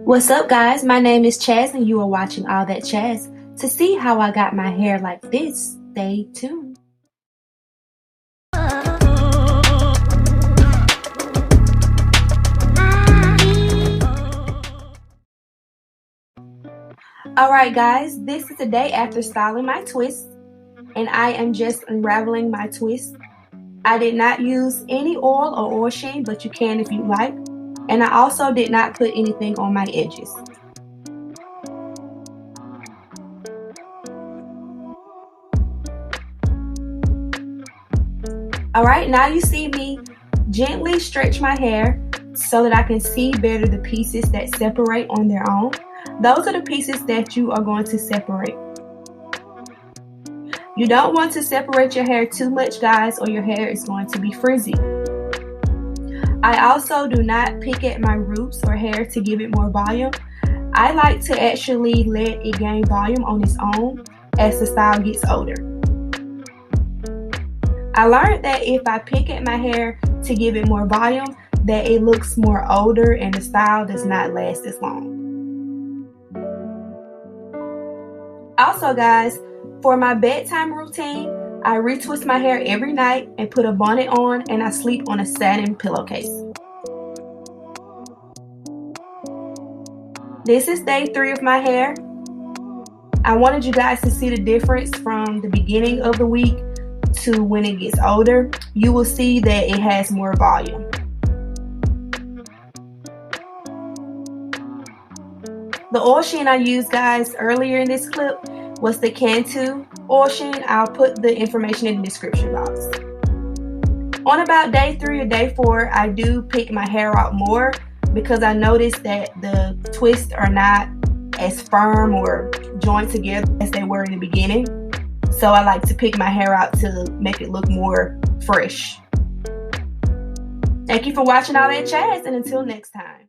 What's up, guys? My name is Chaz and you are watching All That Chaz. To see how I got my hair like this, stay tuned. Alright guys, this is the day after styling my twist and I am just unraveling my twist. I did not use any oil or oil sheen, but you can if you like. And I also did not put anything on my edges. Alright, now you see me gently stretch my hair so that I can see better the pieces that separate on their own. Those are the pieces that you are going to separate. You don't want to separate your hair too much, guys, or your hair is going to be frizzy. I also do not pick at my roots or hair to give it more volume. I like to actually let it gain volume on its own as the style gets older. I learned that if I pick at my hair to give it more volume, that it looks more older and the style does not last as long. Also, guys, for my bedtime routine, I retwist my hair every night and put a bonnet on, and I sleep on a satin pillowcase. This is day 3 of my hair. I wanted you guys to see the difference from the beginning of the week to when it gets older. You will see that it has more volume. The oil sheen I used, guys, earlier in this clip was the Cantu oil sheen. I'll put the information in the description box. On about day 3 or day 4, I do pick my hair out more because I noticed that the twists are not as firm or joined together as they were in the beginning. So I like to pick my hair out to make it look more fresh. Thank you for watching All That Chaz, and until next time.